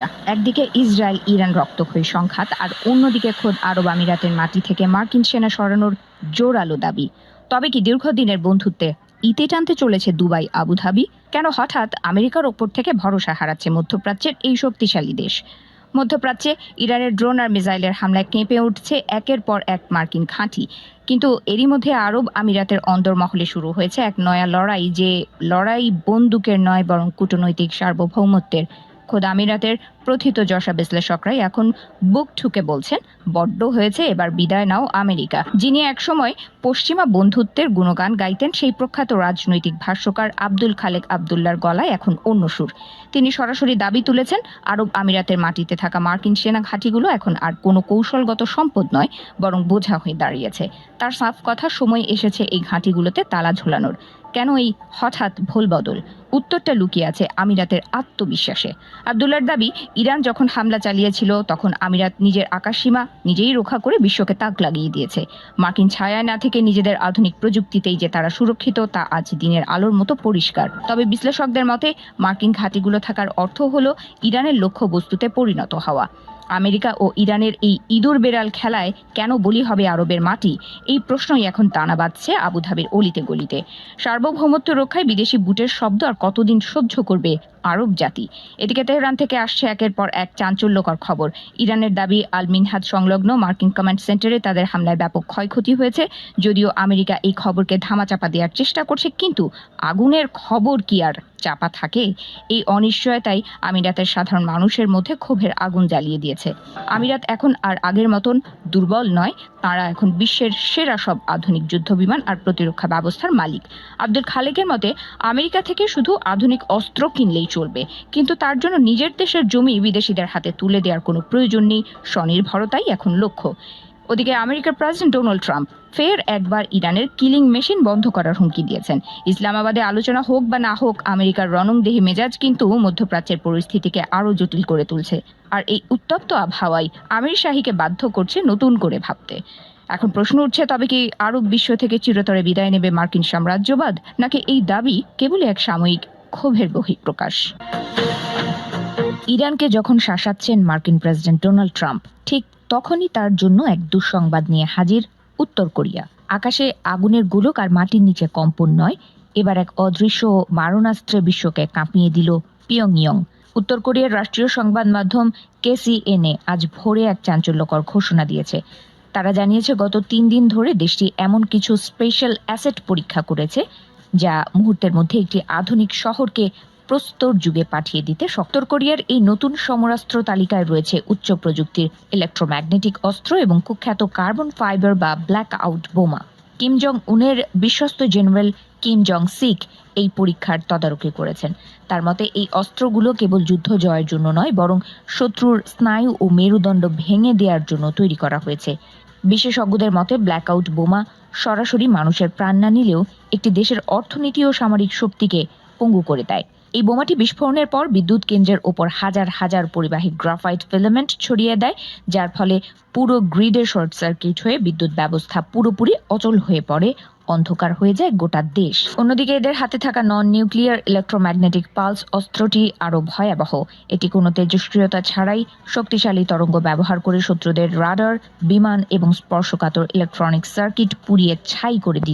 একদিকে Israel Iran রক্তক্ষয়ী সংঘাত আর অন্যদিকে খোদ আরব আমিরাতের মাটি থেকে মার্কিন সেনা সরানোর জোরালো দাবি। তবে কি দীর্ঘদিনের বন্ধুত্বে ইতি টানতে চলেছে দুবাই আবুধাবি? কেন হঠাৎ আমেরিকার ওপর থেকে ভরসা হারাচ্ছে মধ্যপ্রাচ্যের এই শক্তিশালী দেশ? মধ্যপ্রাচ্যে ইরানের ড্রোন আর মিসাইলের হামলায় কেঁপে উঠছে একের পর এক মার্কিন ঘাঁটি। কিন্তু এরই মধ্যে আরব আমিরাতের অন্দরমহলে শুরু হয়েছে এক নয়া লড়াই, যে লড়াই বন্দুকের নয় বরং কূটনৈতিক সার্বভৌমত্বের। খোদ আমিরাতের প্রথিতযশা বিশ্লেষকরাই এখন বুক ঠুকে বলছেন, বড্ড হয়েছে, এবার বিদায় নাও আমেরিকা। যিনি একসময় পশ্চিমা বন্ধুত্বের গুণগান গাইতেন, সেই প্রখ্যাত রাজনৈতিক ভাষ্যকার আব্দুল খালেক আব্দুল্লার গলায় এখন অন্য সুর। তিনি সরাসরি দাবি তুলেছেন, আরব আমিরাতের মাটিতে থাকা মার্কিন সেনা ঘাঁটিগুলো এখন আর কোনো কৌশলগত সম্পদ নয়, বরং বোঝা হয়ে দাঁড়িয়েছে। তার সাফ কথা, সময় এসেছে এই ঘাঁটিগুলোতে তালা ঝোলানোর। কেন এই হঠাৎ ভোলবদল? উত্তরটা লুকিয়ে আছে আমিরাতের আত্মবিশ্বাসে। আব্দুল্লার দাবি, ইরান যখন হামলা চালিয়েছিল তখন আমিরাত নিজের আকাশসীমা নিজেই রক্ষা করে বিশ্বকে তাক লাগিয়ে দিয়েছে। মার্কিন ছায়ায় না থেকে নিজেদের আধুনিক প্রযুক্তিতেই যে তারা সুরক্ষিত, তা আজ দিনের আলোর মতো পরিষ্কার। তবে বিশ্লেষকদের মতে, মার্কিন ঘাঁটিগুলো থাকার অর্থ হলো ইরানের লক্ষ্যবস্তুতে পরিণত হওয়া। আমেরিকা ও ইরানের এই ইঁদুর বেড়াল খেলায় কেন বলি হবে আরবের মাটি? এই প্রশ্নই এখন দানা বাঁধছে আবুধাবির অলিতে গলিতে। সার্বভৌমত্ব রক্ষায় বিদেশি বুটের শব্দ আর কতদিন সহ্য করবে আরব জাতি? এদিকে তেহরান থেকে আসছে একের পর এক চাঞ্চল্যকর খবর। ইরানের দাবি, আল মিনহাদ সংলগ্ন মার্কিন কমান্ড সেন্টারে তাদের হামলায় ব্যাপক ক্ষয়ক্ষতি হয়েছে। যদিও আমেরিকা এই খবরকে ধামাচাপা দেওয়ার চেষ্টা করছে, কিন্তু আগুনের খবর কি আর চাপা থাকে? এই অনিশ্চয়তাই আমিরাতের সাধারণ মানুষের মধ্যে ক্ষোভের আগুন জ্বালিয়ে দিয়েছে। আমিরাত এখন আর আগের মতন দুর্বল নয়, তারা এখন বিশ্বের সেরা সব আধুনিক যুদ্ধবিমান আর প্রতিরক্ষা ব্যবস্থার মালিক। আব্দুল খালেকের মতে, আমেরিকা থেকে শুধু আধুনিক অস্ত্র কিনলেই চলবে, কিন্তু তার জন্য নিজের দেশের জমি বিদেশিদের হাতে তুলে দেওয়ার কোনো প্রয়োজন নেই। স্বনির্ভরতাই এখন লক্ষ্য। ওদিকে আমেরিকার প্রেসিডেন্ট ডোনাল্ড ট্রাম্প ফের একবার ইরানের কিলিং মেশিন বন্ধ করার হুমকি দিয়েছেন। ইসলামাবাদে আলোচনা হোক বা না হোক, আমেরিকার রণংদেহী মেজাজ কিন্তু মধ্যপ্রাচ্যের পরিস্থিতিকে আরও জটিল করে তুলছে। আর এই উত্তপ্ত আবহাওয়াই আমির শাহীকে বাধ্য করছে নতুন করে ভাবতে। এখন প্রশ্ন উঠছে, তবে কি আরব বিশ্ব থেকে চিরতরে বিদায় নেবে মার্কিন সাম্রাজ্যবাদ, নাকি এই দাবি কেবলই এক সাময়িক ক্ষোভের বহিঃপ্রকাশ? ইরানকে যখন শাসাচ্ছেন মার্কিন প্রেসিডেন্ট ডোনাল্ড ট্রাম্প, ঠিক তখনই তার জন্য এক দুঃসংবাদ নিয়ে হাজির উত্তর কোরিয়া। আকাশে আগুনের গোলক আর মাটির নিচে কম্পন নয়, এবার এক অদৃশ্য মারণাস্ত্রে বিশ্বকে কাঁপিয়ে দিল পিয়ংইয়ং। উত্তর কোরিয়ার রাষ্ট্রীয় সংবাদ মাধ্যম KCNA আজ ভোরে এক চাঞ্চল্যকর ঘোষণা দিয়েছে। তারা জানিয়েছে, গত 3 দিন ধরে দেশটি এমন কিছু স্পেশাল অ্যাসেট পরীক্ষা করেছে যা মুহূর্তের মধ্যে একটি আধুনিক শহরকে প্রস্তর যুগে পাঠিয়ে দিতে। উত্তর কোরিয়ার এই নতুন সমরাস্ত্র তালিকায় রয়েছে উচ্চ প্রযুক্তির ইলেকট্রোম্যাগনেটিক অস্ত্র এবং কুখ্যাত কার্বন ফাইবার বা ব্ল্যাক আউট বোমা। কিম জং উনের বিশ্বস্ত জেনারেল কিম জং সিক এই পরীক্ষার তদারকি করেছেন। তার মতে, এই অস্ত্রগুলো কেবল যুদ্ধ জয়ের জন্য নয়, বরং শত্রুর স্নায়ু ও মেরুদণ্ড ভেঙে দেওয়ার জন্য তৈরি করা হয়েছে। বিশেষজ্ঞদের মতে, ব্ল্যাক আউট বোমা সরাসরি মানুষের প্রাণ না নিলেও একটি দেশের অর্থনীতি ও সামরিক শক্তিকে পঙ্গু করে দেয়। এই বোমাটি বিস্ফোরণের পর বিদ্যুৎ কেন্দ্রের ওপর হাজার হাজার পরিবাহী গ্রাফাইট ফিলামেন্ট ছড়িয়ে দেয়, যার ফলে পুরো গ্রিডে শর্ট সার্কিট হয়ে বিদ্যুৎ ব্যবস্থা পুরোপুরি অচল হয়ে পড়ে, অন্ধকার হয়ে যায় গোটা দেশ। অন্যদিকে এদের হাতে থাকা নন নিউক্লিয়ার ইলেকট্রোম্যাগনেটিক পালস অস্ত্রটি আরো ভয়াবহ। এটি কোনো তেজস্ক্রিয়তা ছাড়াই শক্তিশালী তরঙ্গ ব্যবহার করে শত্রুদের রাডার, বিমান এবং স্পর্শকাতর ইলেকট্রনিক সার্কিট পুড়িয়ে ছাই করে দিচ্ছে।